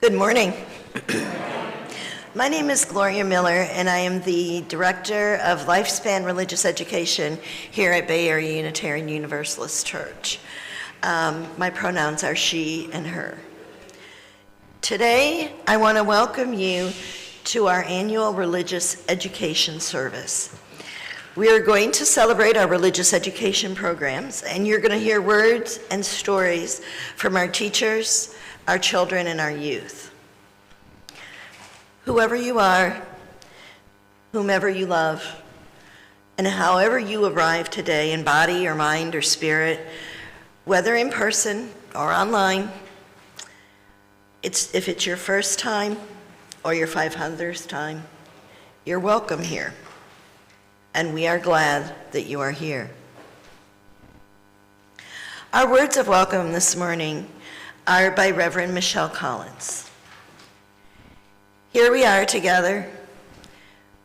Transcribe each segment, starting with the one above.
Good morning. My name is Gloria Miller, and I am the Director of Lifespan Religious Education here at Bay Area Unitarian Universalist Church. My pronouns are she and her. Today, I want to welcome you to our annual religious education service. We are going to celebrate our religious education programs, and you're going to hear words and stories from our teachers, our children, and our youth. Whoever you are, whomever you love, and however you arrive today in body or mind or spirit, whether in person or online, if it's your first time or your 500th time, you're welcome here. And we are glad that you are here. Our words of welcome this morning are by Reverend Michelle Collins. Here we are together,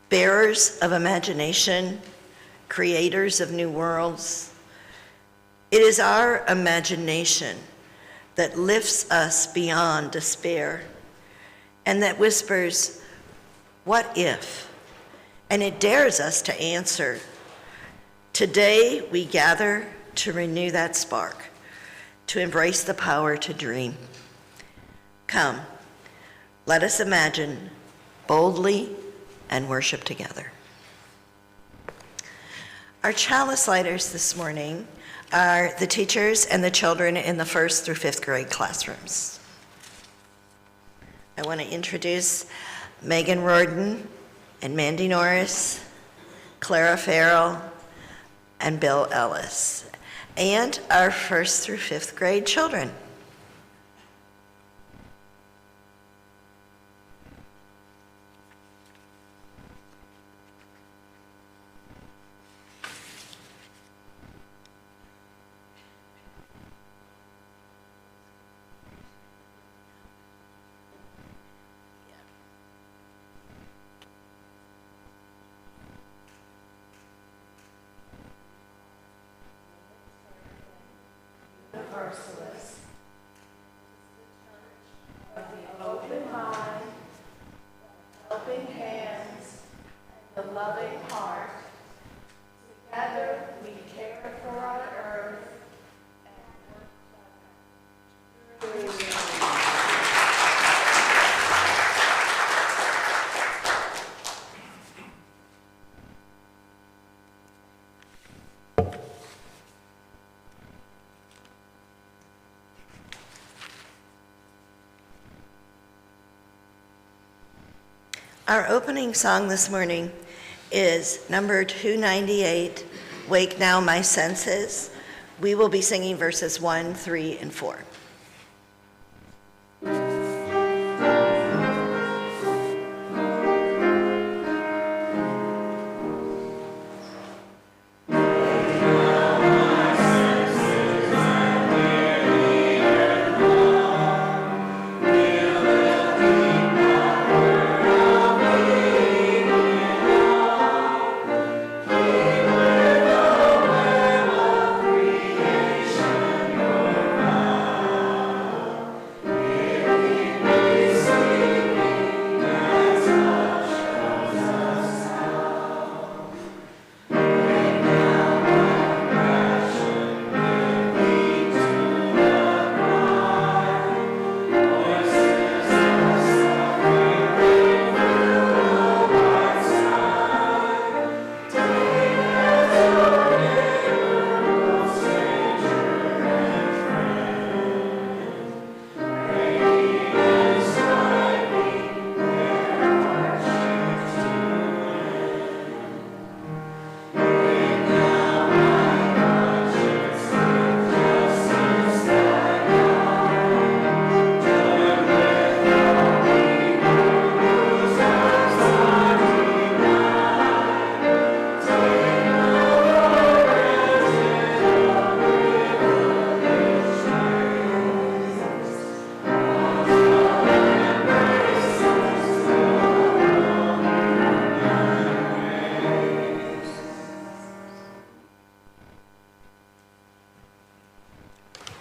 bearers of imagination, creators of new worlds. It is our imagination that lifts us beyond despair and that whispers, "What if?" And it dares us to answer. Today we gather to renew that spark, to embrace the power to dream. Come, let us imagine boldly and worship together. Our chalice lighters this morning are the teachers and the children in the 1st through 5th grade classrooms. I want to introduce Megan Rorden and Mandy Norris, Clara Farrell, and Bill Ellis, and our 1st through 5th grade children. Universalist, of the open mind, helping hands, and the loving heart. Together we care for our earth and work together. Our opening song this morning is number 298, Wake Now My Senses. We will be singing verses 1, 3, and 4.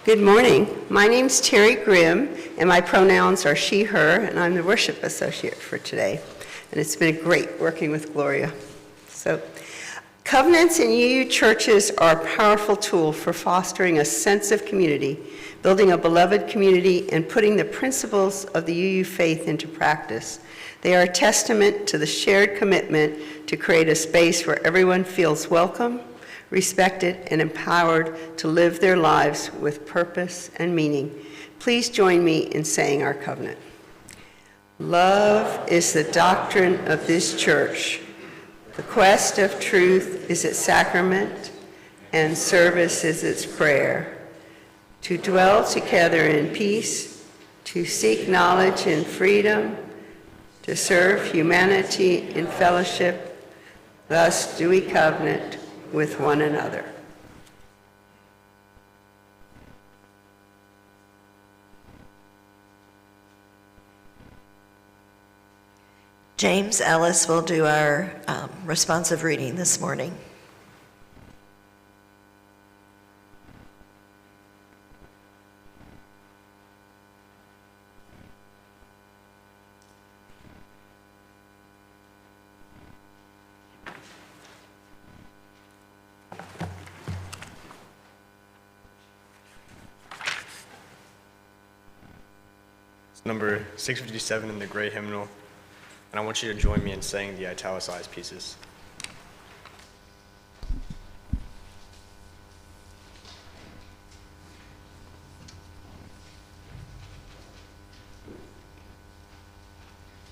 Good morning. My name's Terry Grimm, and my pronouns are she, her, and I'm the worship associate for today. And it's been great working with Gloria. So, covenants in UU churches are a powerful tool for fostering a sense of community, building a beloved community, and putting the principles of the UU faith into practice. They are a testament to the shared commitment to create a space where everyone feels welcome, respected, and empowered to live their lives with purpose and meaning. Please join me in saying our covenant. Love is the doctrine of this church. The quest of truth is its sacrament, and service is its prayer. To dwell together in peace, to seek knowledge in freedom, to serve humanity in fellowship, thus do we covenant with one another. James Ellis will do our responsive reading this morning. It's number 657 in the gray hymnal. And I want you to join me in saying the italicized pieces.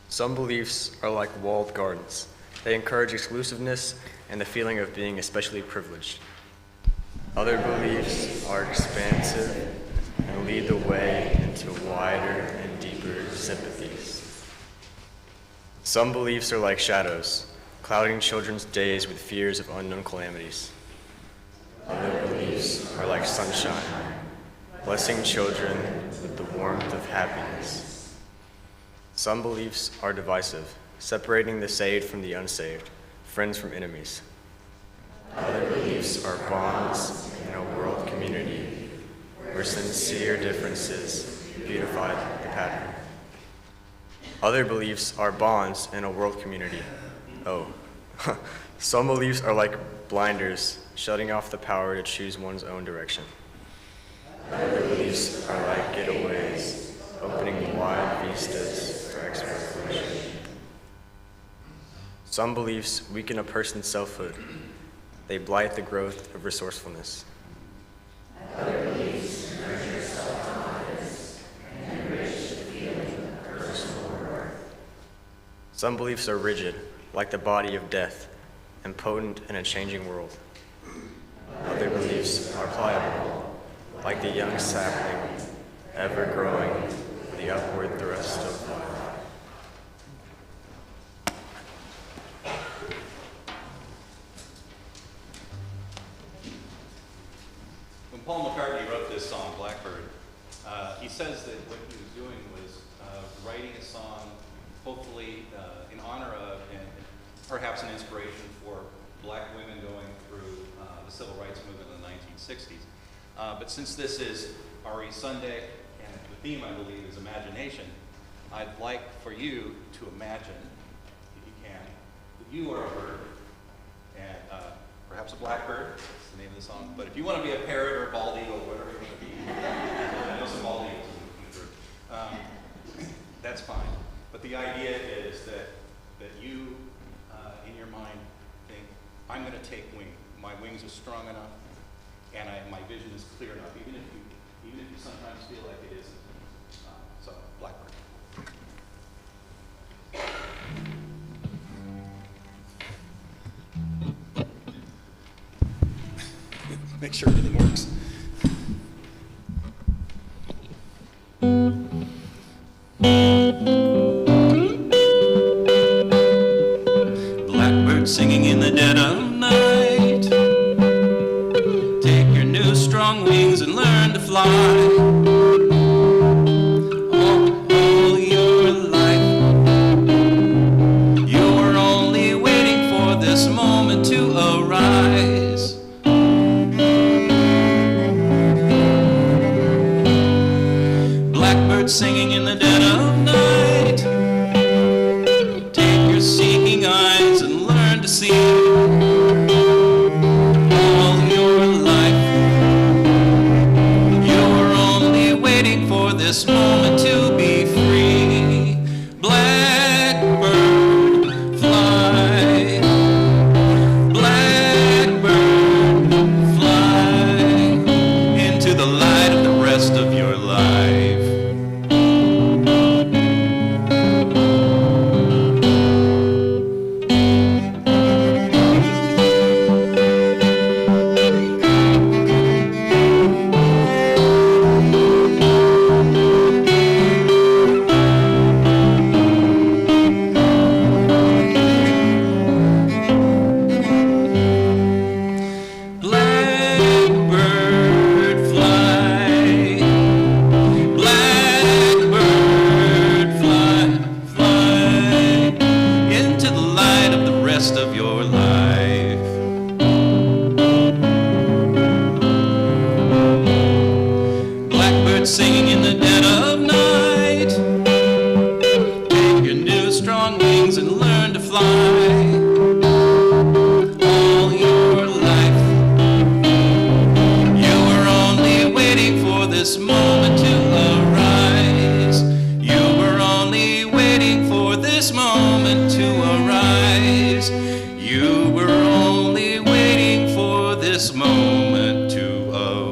Some beliefs are like walled gardens. They encourage exclusiveness and the feeling of being especially privileged. Other beliefs are expansive and lead the way into wider and deeper sympathies. Some beliefs are like shadows, clouding children's days with fears of unknown calamities. Other beliefs are like sunshine, blessing children with the warmth of happiness. Some beliefs are divisive, separating the saved from the unsaved, friends from enemies. Other beliefs are bonds in a world community, where sincere differences beautify the pattern. Other beliefs are bonds in a world community. Oh, some beliefs are like blinders, shutting off the power to choose one's own direction. Other beliefs are like getaways, opening wide vistas for exploration. Some beliefs weaken a person's selfhood. They blight the growth of resourcefulness. Other beliefs nurture self-confidence and enrich the feeling of personal worth. Some beliefs are rigid, like the body of death, and potent in a changing world. Other beliefs are pliable, like the young sapling, ever growing for the upward thrust of life. When Paul McCartney wrote this song, Blackbird, he says that what he was doing was writing a song, hopefully in honor of and perhaps an inspiration for black women going through the civil rights movement in the 1960s. But since this is RE Sunday, and the theme, I believe, is imagination, I'd like for you to imagine, if you can, that you are a bird, and perhaps a blackbird. That's the name of the song. But if you want to be a parrot or a bald eagle, whatever you want to be, I know some bald eagles in the group. That's fine. But the idea is that you, in your mind, think, I'm going to take wing. My wings are strong enough, and my vision is clear enough, even if you sometimes feel like it isn't. So, blackbird. Make sure everything works. Blackbird singing in the dead of night. Take your new strong wings and learn to fly. All your life, you were only waiting for this moment to arise. this moment to arise. You were only waiting for this moment to arise. You were only waiting for this moment to arise.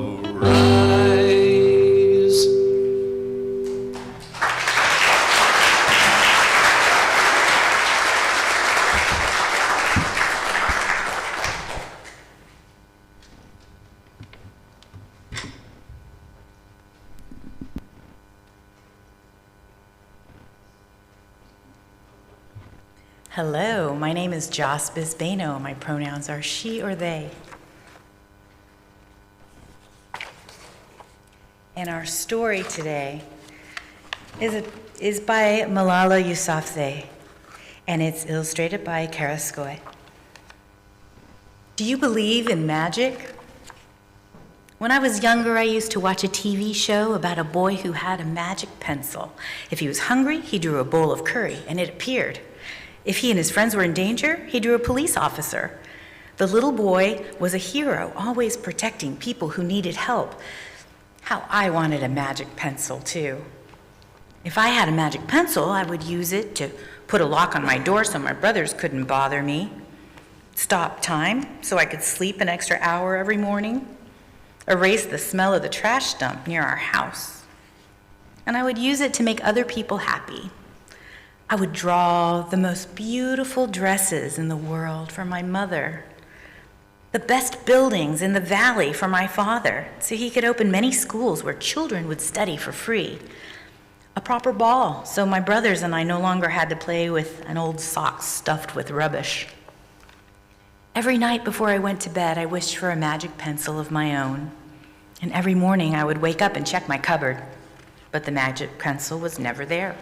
Hello, my name is Joss Bisbano. My pronouns are she or they. And our story today is by Malala Yousafzai, and it's illustrated by Kara Skoy. Do you believe in magic? When I was younger, I used to watch a TV show about a boy who had a magic pencil. If he was hungry, he drew a bowl of curry, and it appeared. If he and his friends were in danger, he drew a police officer. The little boy was a hero, always protecting people who needed help. How I wanted a magic pencil, too. If I had a magic pencil, I would use it to put a lock on my door so my brothers couldn't bother me, stop time so I could sleep an extra hour every morning, erase the smell of the trash dump near our house. And I would use it to make other people happy. I would draw the most beautiful dresses in the world for my mother, the best buildings in the valley for my father, so he could open many schools where children would study for free, a proper ball so my brothers and I no longer had to play with an old sock stuffed with rubbish. Every night before I went to bed, I wished for a magic pencil of my own, and every morning I would wake up and check my cupboard, but the magic pencil was never there.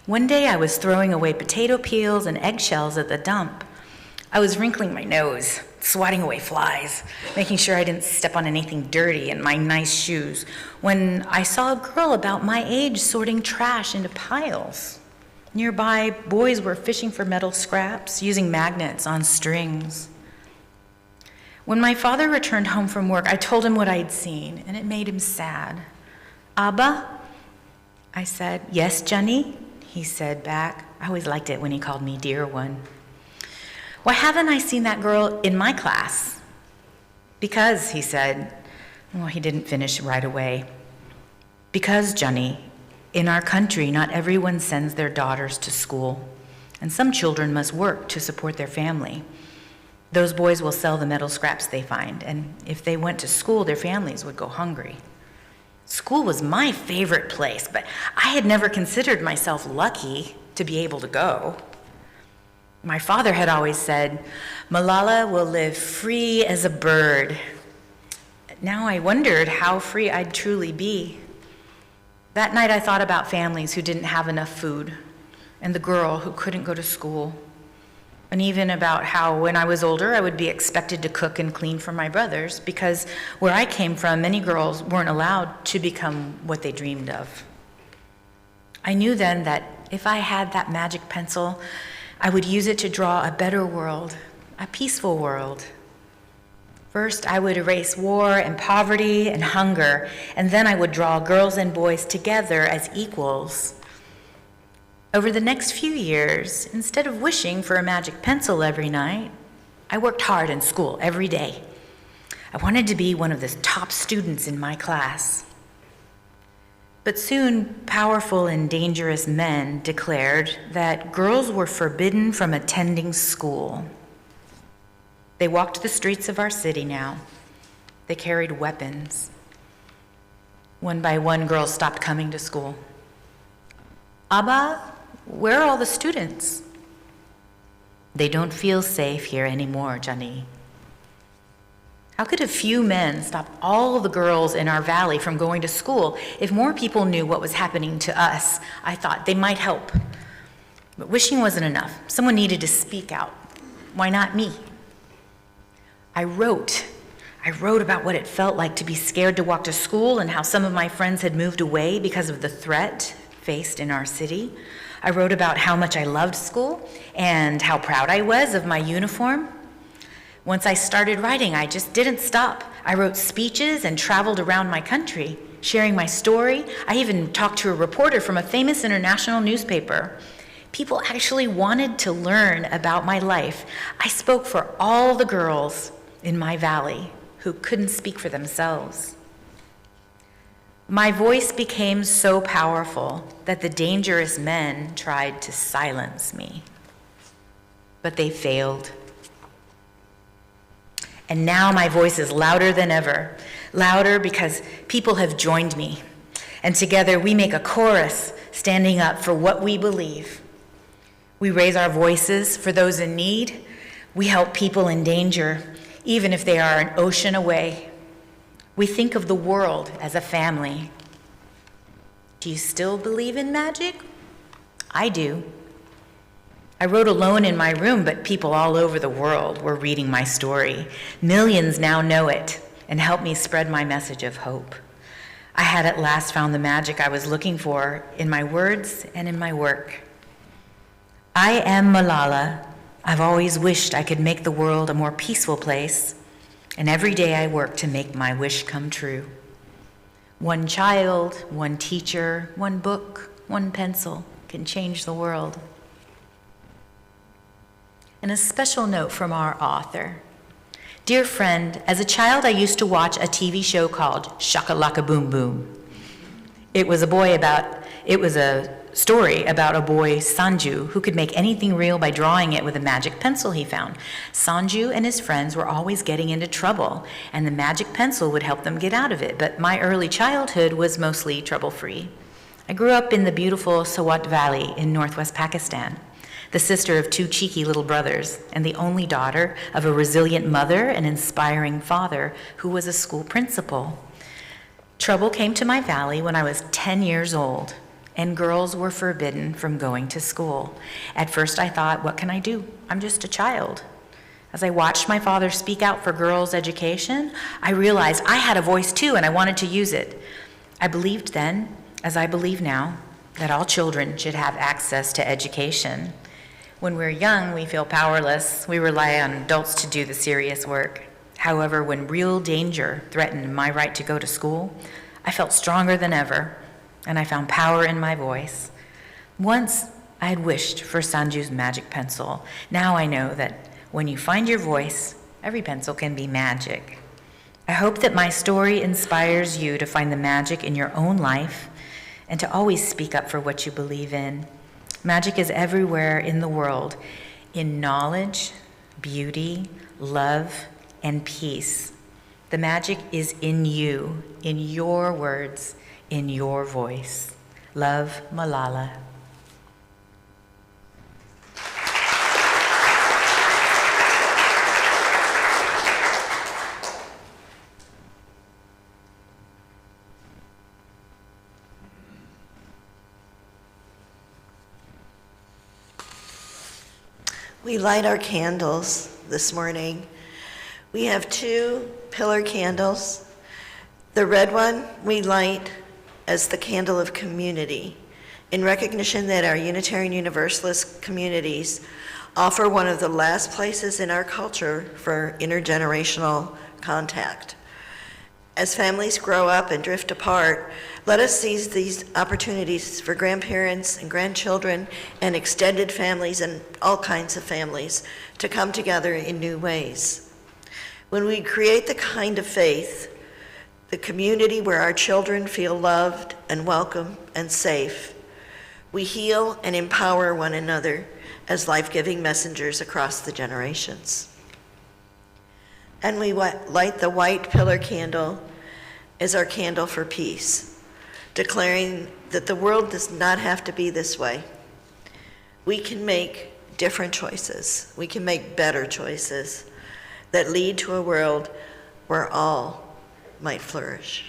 One day I was throwing away potato peels and eggshells at the dump. I was wrinkling my nose, swatting away flies, making sure I didn't step on anything dirty in my nice shoes, when I saw a girl about my age sorting trash into piles. Nearby, boys were fishing for metal scraps, using magnets on strings. When my father returned home from work, I told him what I'd seen, and it made him sad. "Abba?" I said. "Yes, Johnny?" He said back. I always liked it when he called me dear one. "Why haven't I seen that girl in my class?" "Because," he said. Well, he didn't finish right away. "Because, Johnny, in our country, not everyone sends their daughters to school, and some children must work to support their family. Those boys will sell the metal scraps they find, and if they went to school, their families would go hungry. School was my favorite place, but I had never considered myself lucky to be able to go. My father had always said, Malala will live free as a bird. Now I wondered how free I'd truly be. That night I thought about families who didn't have enough food, and the girl who couldn't go to school, and even about how when I was older I would be expected to cook and clean for my brothers, because where I came from, many girls weren't allowed to become what they dreamed of. I knew then that if I had that magic pencil, I would use it to draw a better world, a peaceful world. First, I would erase war and poverty and hunger, and then I would draw girls and boys together as equals. Over the next few years, instead of wishing for a magic pencil every night, I worked hard in school every day. I wanted to be one of the top students in my class. But soon, powerful and dangerous men declared that girls were forbidden from attending school. They walked the streets of our city now. They carried weapons. One by one, girls stopped coming to school. Abba, where are all the students? They don't feel safe here anymore, Johnny. How could a few men stop all the girls in our valley from going to school? If more people knew what was happening to us, I thought they might help. But wishing wasn't enough. Someone needed to speak out. Why not me? I wrote about what it felt like to be scared to walk to school and how some of my friends had moved away because of the threat faced in our city. I wrote about how much I loved school and how proud I was of my uniform. Once I started writing, I just didn't stop. I wrote speeches and traveled around my country, sharing my story. I even talked to a reporter from a famous international newspaper. People actually wanted to learn about my life. I spoke for all the girls in my valley who couldn't speak for themselves. My voice became so powerful that the dangerous men tried to silence me, but they failed. And now my voice is louder than ever, louder because people have joined me. And together we make a chorus standing up for what we believe. We raise our voices for those in need. We help people in danger, even if they are an ocean away. We think of the world as a family. Do you still believe in magic? I do. I wrote alone in my room, but people all over the world were reading my story. Millions now know it and help me spread my message of hope. I had at last found the magic I was looking for in my words and in my work. I am Malala. I've always wished I could make the world a more peaceful place, and every day I work to make my wish come true. One child, one teacher, one book, one pencil can change the world. And a special note from our author. Dear friend, as a child I used to watch a TV show called Shaka-Laka Boom Boom. It was a story about a boy, Sanju, who could make anything real by drawing it with a magic pencil he found. Sanju and his friends were always getting into trouble, and the magic pencil would help them get out of it, but my early childhood was mostly trouble-free. I grew up in the beautiful Swat Valley in northwest Pakistan, the sister of two cheeky little brothers, and the only daughter of a resilient mother and inspiring father who was a school principal. Trouble came to my valley when I was 10 years old, and girls were forbidden from going to school. At first I thought, what can I do? I'm just a child. As I watched my father speak out for girls' education, I realized I had a voice too, and I wanted to use it. I believed then, as I believe now, that all children should have access to education. When we're young, we feel powerless. We rely on adults to do the serious work. However, when real danger threatened my right to go to school, I felt stronger than ever, and I found power in my voice. Once, I had wished for Sanju's magic pencil. Now I know that when you find your voice, every pencil can be magic. I hope that my story inspires you to find the magic in your own life and to always speak up for what you believe in. Magic is everywhere in the world, in knowledge, beauty, love, and peace. The magic is in you, in your words, in your voice. Love, Malala. We light our candles this morning. We have 2 pillar candles. The red one we light as the candle of community, in recognition that our Unitarian Universalist communities offer one of the last places in our culture for intergenerational contact. As families grow up and drift apart, let us seize these opportunities for grandparents and grandchildren and extended families and all kinds of families to come together in new ways. When we create the kind of faith, the community where our children feel loved and welcome and safe, we heal and empower one another as life-giving messengers across the generations. And we light the white pillar candle as our candle for peace, declaring that the world does not have to be this way. We can make different choices. We can make better choices that lead to a world where all might flourish.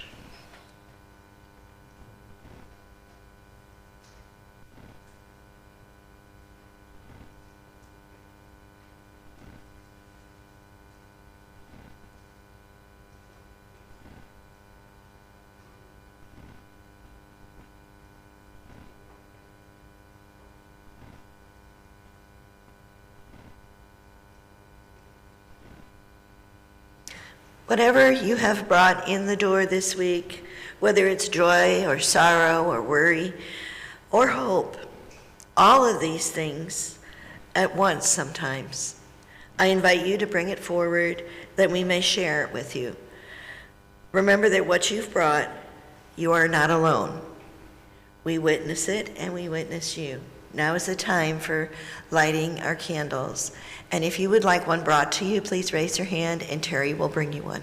Whatever you have brought in the door this week, whether it's joy or sorrow or worry or hope, all of these things at once sometimes, I invite you to bring it forward that we may share it with you. Remember that what you've brought, you are not alone. We witness it and we witness you. Now is the time for lighting our candles. And if you would like one brought to you, please raise your hand and Terry will bring you one.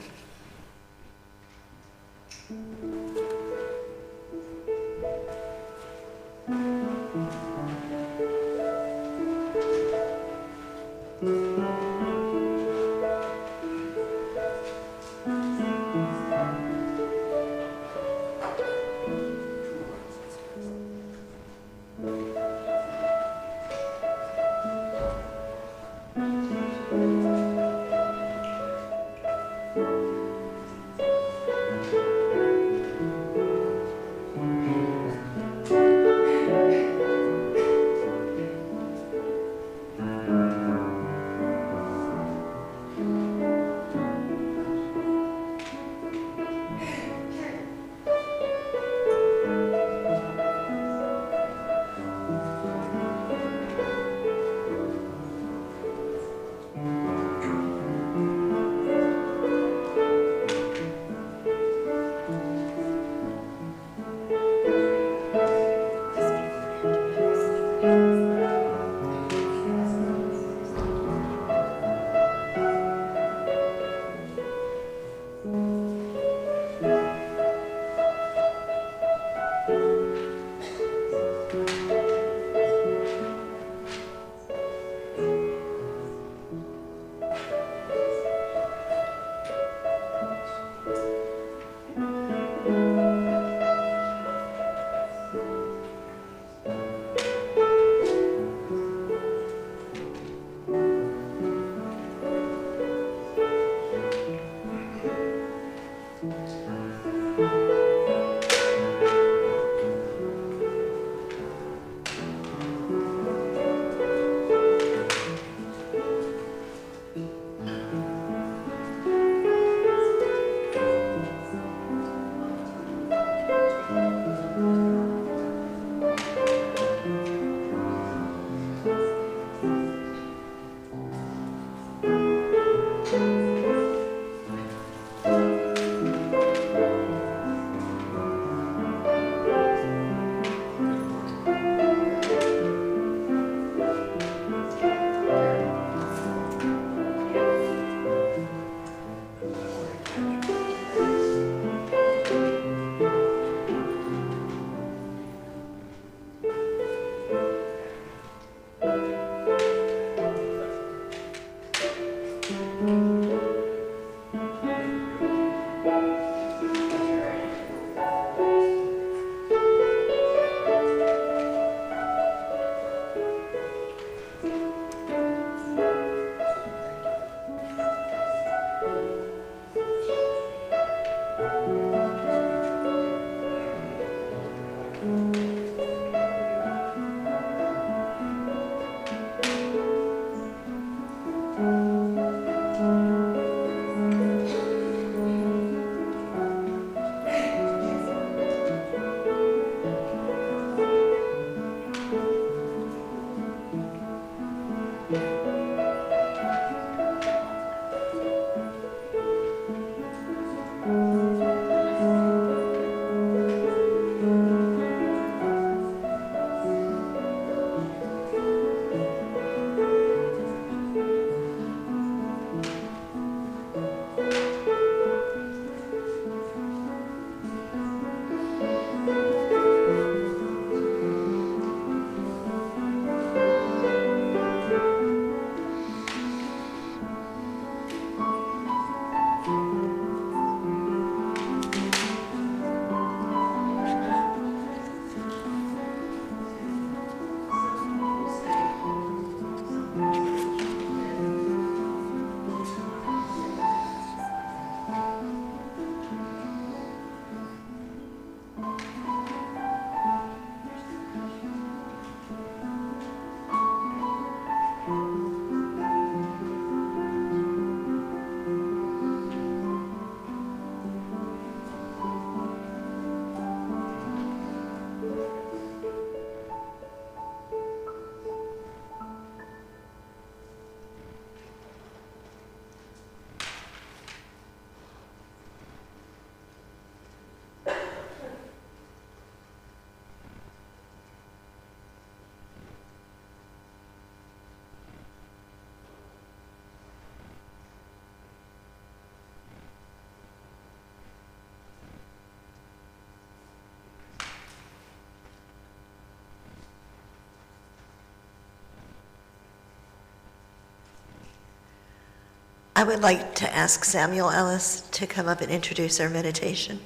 I would like to ask Samuel Ellis to come up and introduce our meditation.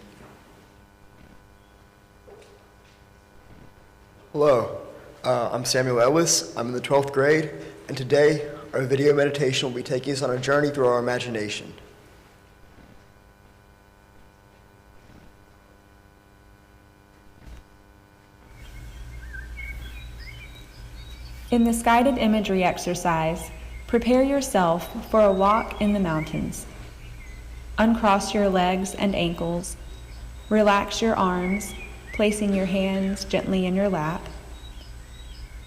Hello, I'm Samuel Ellis. I'm in the 12th grade, and today our video meditation will be taking us on a journey through our imagination. In this guided imagery exercise, prepare yourself for a walk in the mountains. Uncross your legs and ankles. Relax your arms, placing your hands gently in your lap.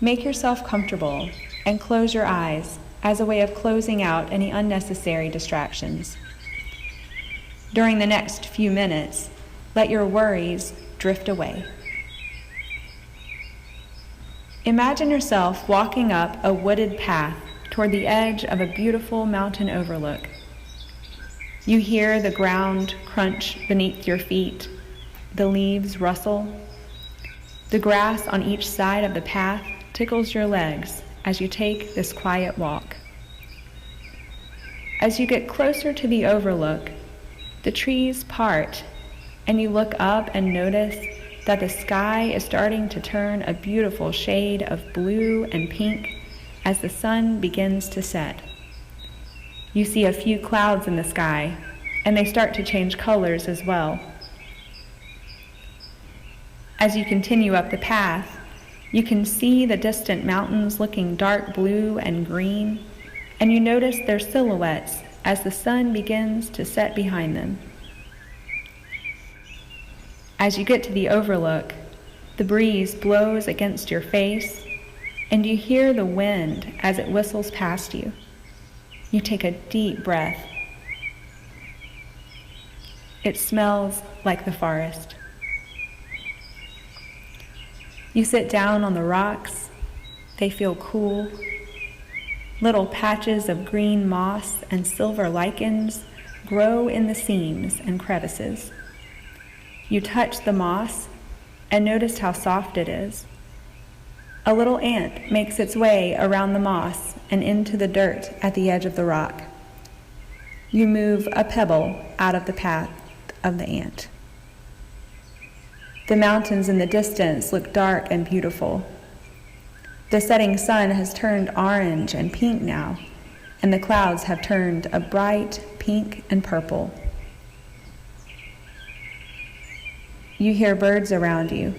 Make yourself comfortable and close your eyes as a way of closing out any unnecessary distractions. During the next few minutes, let your worries drift away. Imagine yourself walking up a wooded path toward the edge of a beautiful mountain overlook. You hear the ground crunch beneath your feet, the leaves rustle. The grass on each side of the path tickles your legs as you take this quiet walk. As you get closer to the overlook, the trees part, and you look up and notice that the sky is starting to turn a beautiful shade of blue and pink as the sun begins to set. You see a few clouds in the sky, and they start to change colors as well. As you continue up the path, you can see the distant mountains looking dark blue and green, and you notice their silhouettes as the sun begins to set behind them. As you get to the overlook, the breeze blows against your face, and you hear the wind as it whistles past you. You take a deep breath. It smells like the forest. You sit down on the rocks. They feel cool. Little patches of green moss and silver lichens grow in the seams and crevices. You touch the moss and notice how soft it is. A little ant makes its way around the moss and into the dirt at the edge of the rock. You move a pebble out of the path of the ant. The mountains in the distance look dark and beautiful. The setting sun has turned orange and pink now, and the clouds have turned a bright pink and purple. You hear birds around you,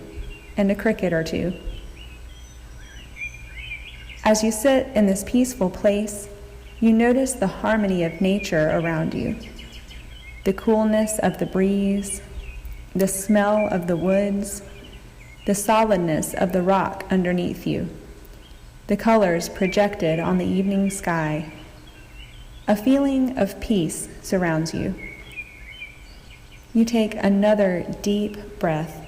and a cricket or two. As you sit in this peaceful place, you notice the harmony of nature around you, the coolness of the breeze, the smell of the woods, the solidness of the rock underneath you, the colors projected on the evening sky. A feeling of peace surrounds you. You take another deep breath.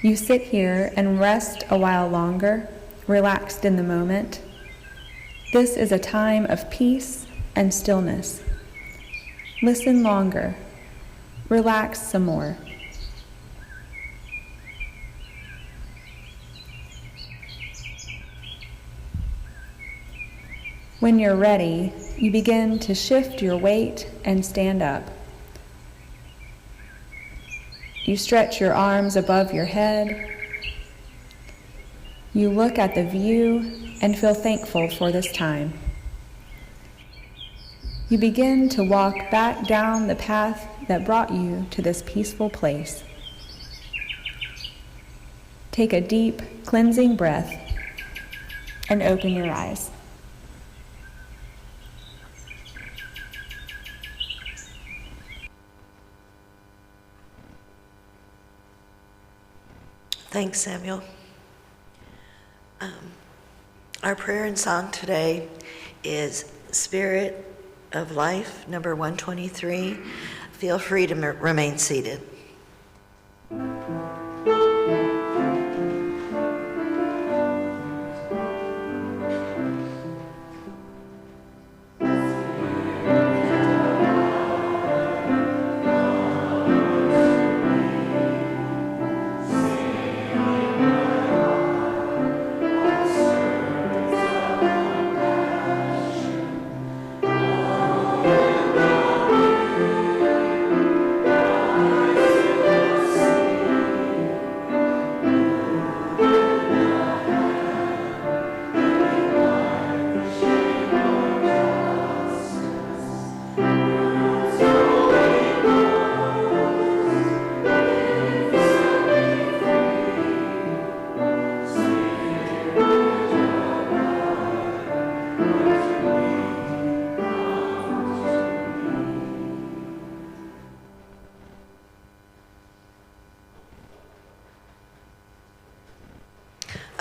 You sit here and rest a while longer, relaxed in the moment. This is a time of peace and stillness. Listen longer. Relax some more. When you're ready, you begin to shift your weight and stand up. You stretch your arms above your head. You look at the view and feel thankful for this time. You begin to walk back down the path that brought you to this peaceful place. Take a deep, cleansing breath and open your eyes. Thanks, Samuel. Our prayer and song today is Spirit of Life, number 123. Feel free to remain seated.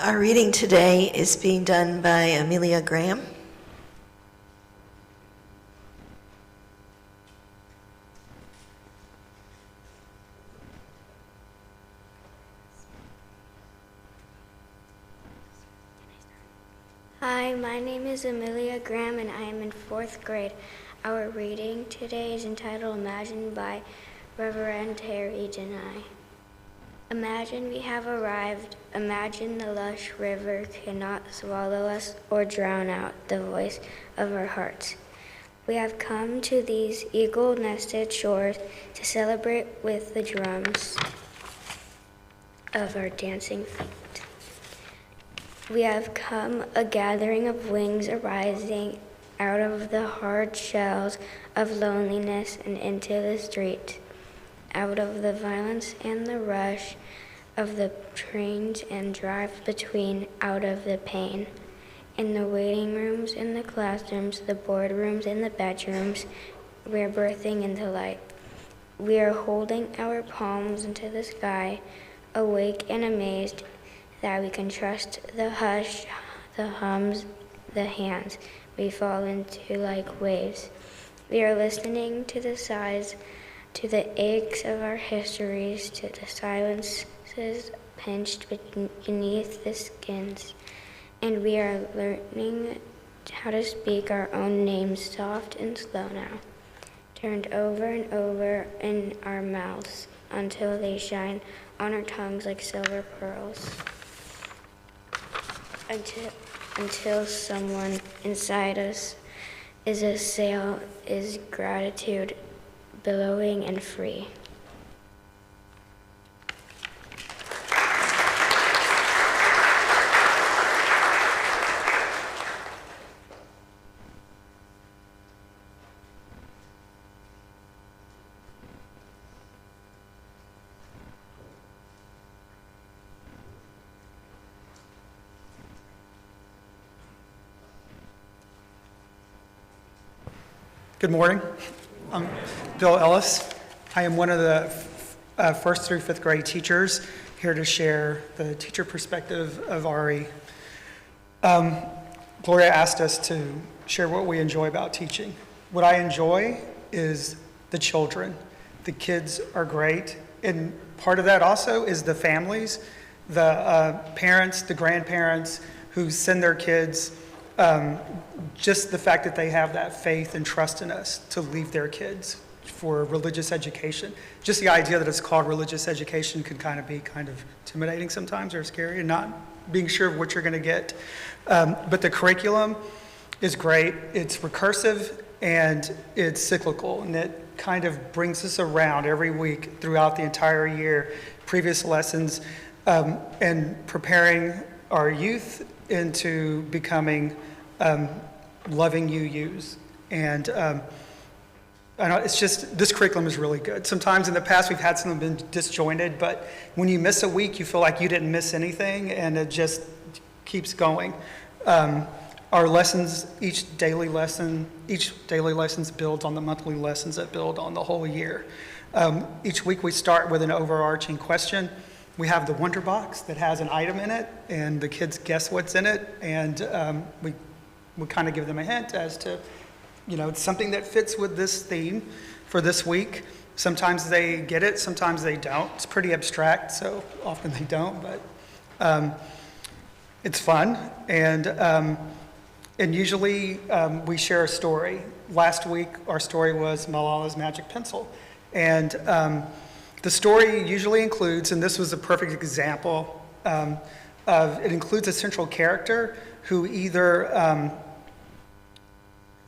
Our reading today is being done by Amelia Graham. Hi, my name is Amelia Graham and I am in 4th grade. Our reading today is entitled Imagine by Reverend Terry Denai. Imagine we have arrived. Imagine the lush river cannot swallow us or drown out the voice of our hearts. We have come to these eagle-nested shores to celebrate with the drums of our dancing feet. We have come a gathering of wings arising out of the hard shells of loneliness and into the street, out of the violence and the rush of the trains and drive between, out of the pain. In the waiting rooms, in the classrooms, the boardrooms, in the bedrooms, we're birthing into light. We are holding our palms into the sky, awake and amazed that we can trust the hush, the hums, the hands we fall into like waves. We are listening to the sighs, to the aches of our histories, to the silences pinched beneath the skins. And we are learning how to speak our own names soft and slow now, turned over and over in our mouths until they shine on our tongues like silver pearls. Until someone inside us is a sail, is gratitude, billowing and free. Good morning. I'm Bill Ellis. I am one of the first through fifth grade teachers here to share the teacher perspective of RE. Gloria asked us to share what we enjoy about teaching. What I enjoy is the children. The kids are great. And part of that also is the families, the parents, the grandparents who send their kids. Just the fact that they have that faith and trust in us to leave their kids for religious education. Just the idea that it's called religious education can kind of be intimidating sometimes or scary and not being sure of what you're going to get. But the curriculum is great. It's recursive and it's cyclical, and it kind of brings us around every week throughout the entire year, previous lessons, and preparing our youth into becoming loving UUs. And I know it's just, this curriculum is really good. Sometimes in the past we've had some been disjointed, but when you miss a week, you feel like you didn't miss anything, and it just keeps going. Our lessons, each daily lessons builds on the monthly lessons that build on the whole year. Each week we start with an overarching question. We have the Wonder Box that has an item in it, and the kids guess what's in it, and we kind of give them a hint as to, it's something that fits with this theme for this week. Sometimes they get it, sometimes they don't. It's pretty abstract, so often they don't, but it's fun. And usually we share a story. Last week, our story was Malala's Magic Pencil. And the story usually includes, and this was a perfect example, it includes a central character who either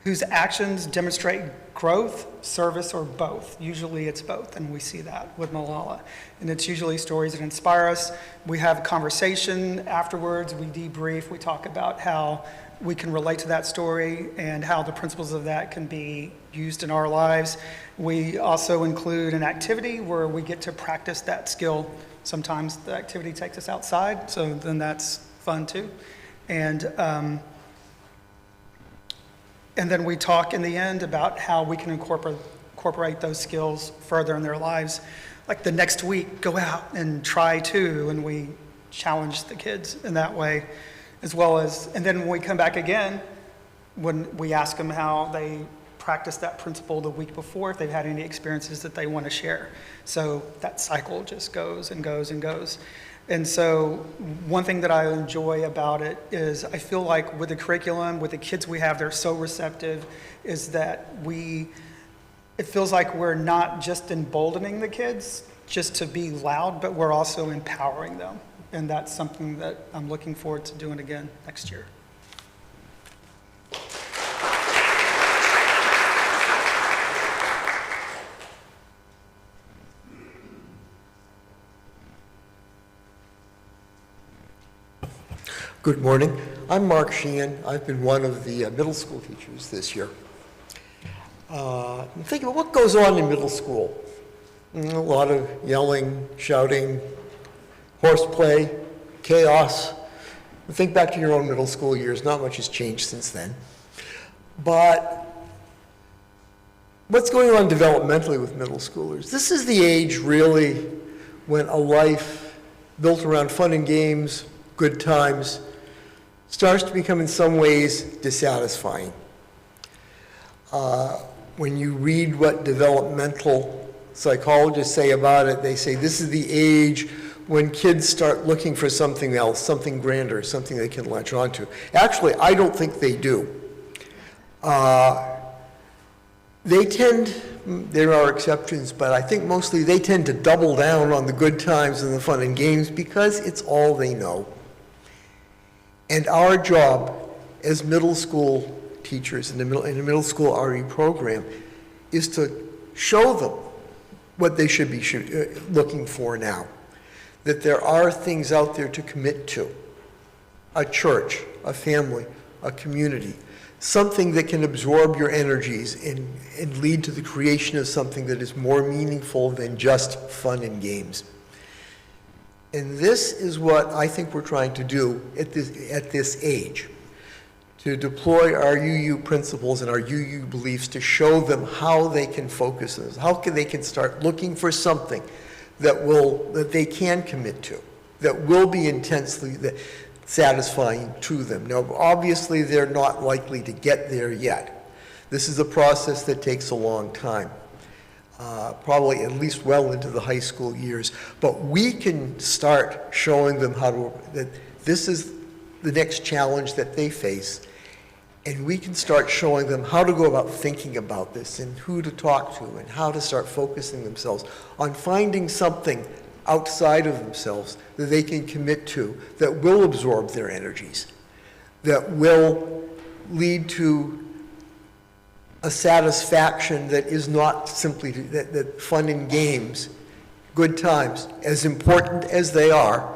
whose actions demonstrate growth, service, or both. Usually it's both, and we see that with Malala. And it's usually stories that inspire us. We have a conversation afterwards, we debrief, we talk about how we can relate to that story and how the principles of that can be used in our lives. We also include an activity where we get to practice that skill. Sometimes the activity takes us outside, so then that's fun too. And then we talk in the end about how we can incorporate those skills further in their lives. Like the next week, go out and try too, and we challenge the kids in that way, as well as, and then when we come back again, when we ask them how they practiced that principle the week before, if they've had any experiences that they want to share. So that cycle just goes and goes and goes. And so one thing that I enjoy about it is I feel like with the curriculum, with the kids we have, they're so receptive, is that it feels like we're not just emboldening the kids just to be loud, but we're also empowering them. And that's something that I'm looking forward to doing again next year. Good morning. I'm Mark Sheehan. I've been one of the middle school teachers this year. I'm thinking about what goes on in middle school. A lot of yelling, shouting, horseplay, chaos. Think back to your own middle school years. Not much has changed since then. But what's going on developmentally with middle schoolers? This is the age, really, when a life built around fun and games, good times, starts to become in some ways dissatisfying. When you read what developmental psychologists say about it, they say this is the age when kids start looking for something else, something grander, something they can latch onto. Actually, I don't think they do. They tend, there are exceptions, but I think mostly they tend to double down on the good times and the fun and games because it's all they know. And our job as middle school teachers in the middle school RE program is to show them what they should be looking for now. That there are things out there to commit to. A church, a family, a community. Something that can absorb your energies and lead to the creation of something that is more meaningful than just fun and games. And this is what I think we're trying to do at this age, to deploy our UU principles and our UU beliefs to show them how they can focus on this, how they can start looking for something that they can commit to, that will be intensely satisfying to them. Now, obviously, they're not likely to get there yet. This is a process that takes a long time. Probably at least well into the high school years. But we can start showing them that this is the next challenge that they face. And we can start showing them how to go about thinking about this and who to talk to and how to start focusing themselves on finding something outside of themselves that they can commit to that will absorb their energies, that will lead to a satisfaction that is not simply that fun and games, good times, as important as they are,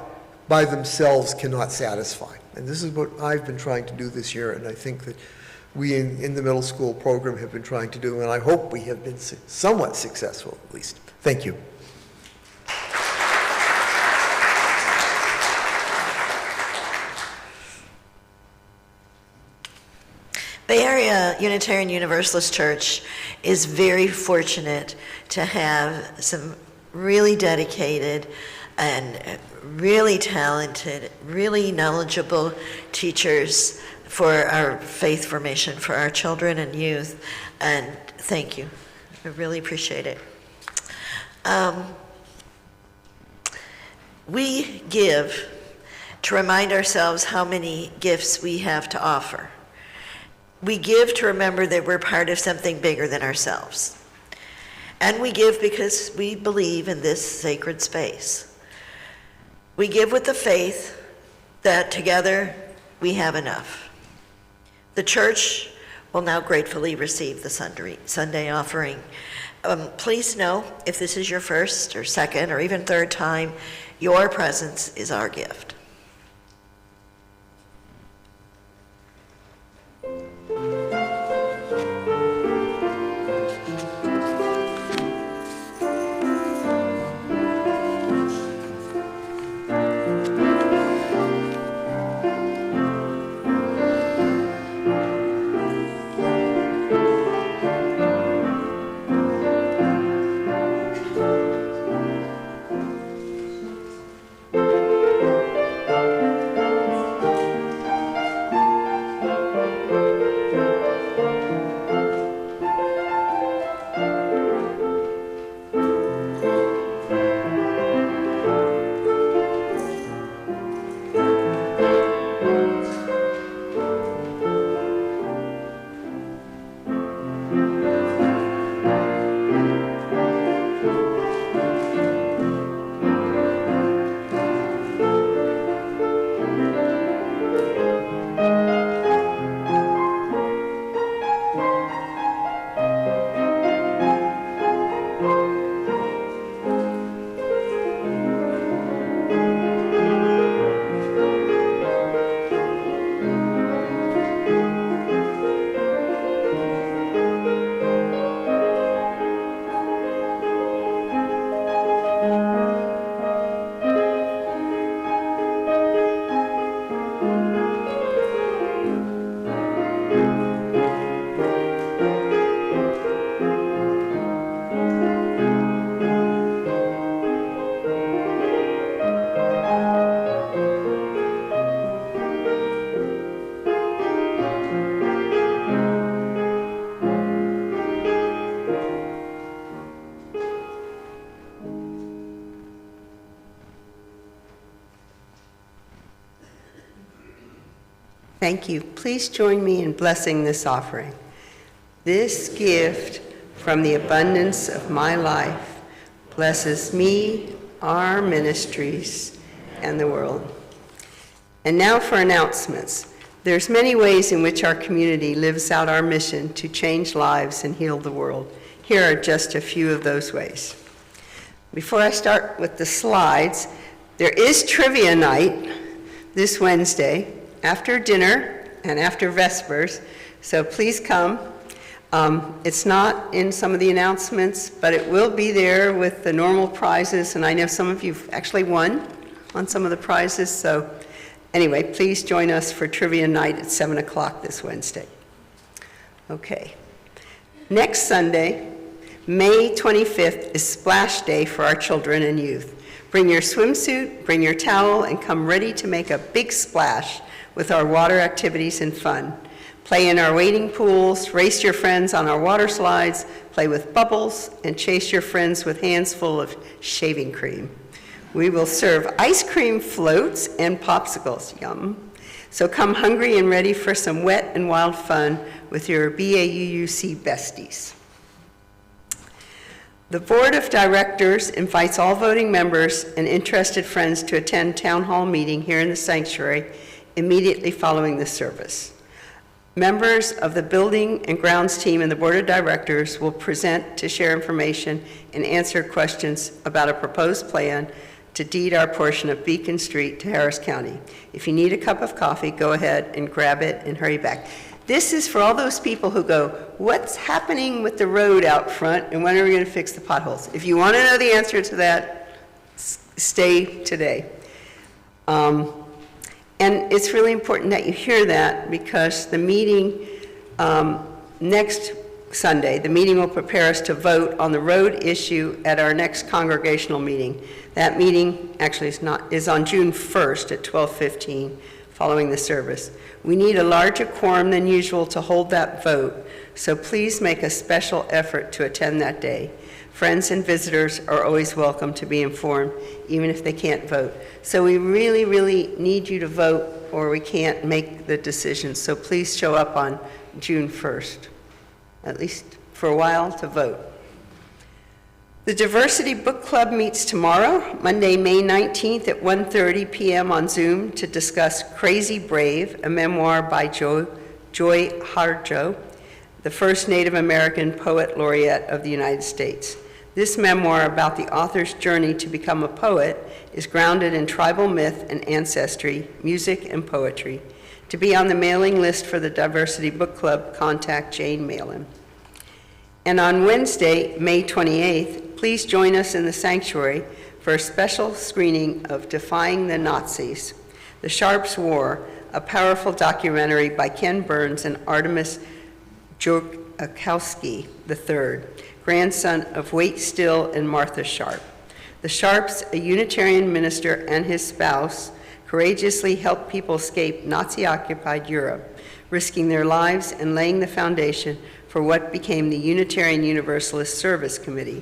by themselves cannot satisfy. And this is what I've been trying to do this year, and I think that we in the middle school program have been trying to do, and I hope we have been somewhat successful at least. Thank you. Bay Area Unitarian Universalist Church is very fortunate to have some really dedicated and really talented, really knowledgeable teachers for our faith formation for our children and youth. And thank you. I really appreciate it. We give to remind ourselves how many gifts we have to offer. We give to remember that we're part of something bigger than ourselves. And we give because we believe in this sacred space. We give with the faith that together we have enough. The church will now gratefully receive the Sunday offering. Please know, if this is your first or second or even third time, your presence is our gift. Thank you. Please join me in blessing this offering. This gift from the abundance of my life blesses me, our ministries, and the world. And now for announcements. There's many ways in which our community lives out our mission to change lives and heal the world. Here are just a few of those ways. Before I start with the slides, there is trivia night this Wednesday after dinner and after Vespers, so please come. It's not in some of the announcements, but it will be there with the normal prizes, and I know some of you've actually won on some of the prizes, so anyway, please join us for trivia night at 7 o'clock this Wednesday. Okay. Next Sunday, May 25th, is Splash Day for our children and youth. Bring your swimsuit, bring your towel, and come ready to make a big splash with our water activities and fun. Play in our wading pools, race your friends on our water slides, play with bubbles, and chase your friends with hands full of shaving cream. We will serve ice cream floats and popsicles, yum. So come hungry and ready for some wet and wild fun with your BAUUC besties. The Board of Directors invites all voting members and interested friends to attend town hall meeting here in the sanctuary immediately following the service. Members of the Building and Grounds team and the Board of Directors will present to share information and answer questions about a proposed plan to deed our portion of Beacon Street to Harris County. If you need a cup of coffee, go ahead and grab it and hurry back. This is for all those people who go, what's happening with the road out front and when are we going to fix the potholes? If you want to know the answer to that, stay today. And it's really important that you hear that because the meeting next Sunday, the meeting will prepare us to vote on the road issue at our next congregational meeting. That meeting actually is on June 1st at 12:15 following the service. We need a larger quorum than usual to hold that vote, so please make a special effort to attend that day. Friends and visitors are always welcome to be informed, even if they can't vote. So we really, really need you to vote or we can't make the decision. So please show up on June 1st, at least for a while, to vote. The Diversity Book Club meets tomorrow, Monday, May 19th at 1:30 p.m. on Zoom to discuss Crazy Brave, a memoir by Joy Harjo, the first Native American poet laureate of the United States. This memoir about the author's journey to become a poet is grounded in tribal myth and ancestry, music, and poetry. To be on the mailing list for the Diversity Book Club, contact Jane Malin. And on Wednesday, May 28th, please join us in the sanctuary for a special screening of Defying the Nazis, The Sharps' War, a powerful documentary by Ken Burns and Artemis Jorkowski III, grandson of Wait Still and Martha Sharp. The Sharps, a Unitarian minister and his spouse, courageously helped people escape Nazi-occupied Europe, risking their lives and laying the foundation for what became the Unitarian Universalist Service Committee.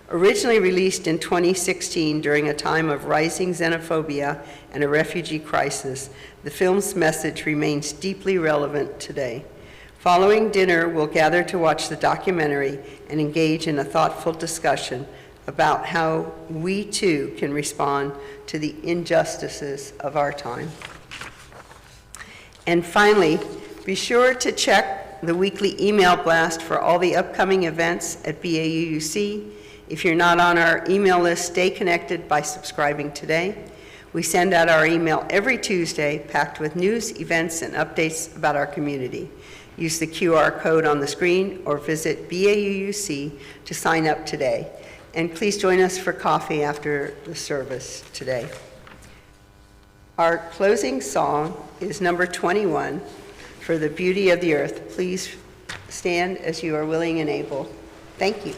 Originally released in 2016 during a time of rising xenophobia and a refugee crisis, the film's message remains deeply relevant today. Following dinner, we'll gather to watch the documentary and engage in a thoughtful discussion about how we too can respond to the injustices of our time. And finally, be sure to check the weekly email blast for all the upcoming events at BAUUC. If you're not on our email list, stay connected by subscribing today. We send out our email every Tuesday, packed with news, events, and updates about our community. Use the QR code on the screen or visit BAUUC to sign up today. And please join us for coffee after the service today. Our closing song is number 21, For the Beauty of the Earth. Please stand as you are willing and able. Thank you.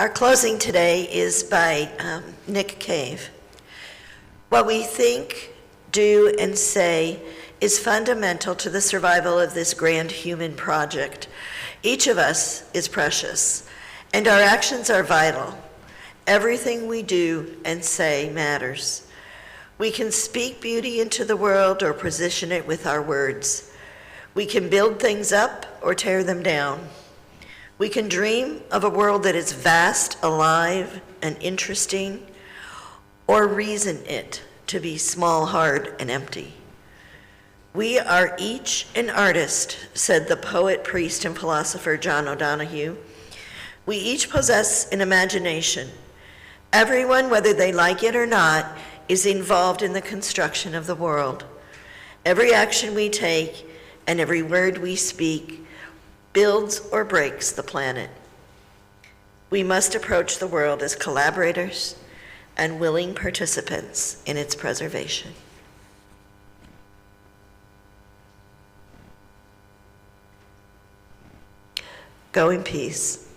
Our closing today is by Nick Cave. What we think, do, and say is fundamental to the survival of this grand human project. Each of us is precious, and our actions are vital. Everything we do and say matters. We can speak beauty into the world or position it with our words. We can build things up or tear them down. We can dream of a world that is vast, alive, and interesting, or reason it to be small, hard, and empty. We are each an artist, said the poet, priest, and philosopher John O'Donohue. We each possess an imagination. Everyone, whether they like it or not, is involved in the construction of the world. Every action we take and every word we speak builds or breaks the planet. We must approach the world as collaborators and willing participants in its preservation. Go in peace.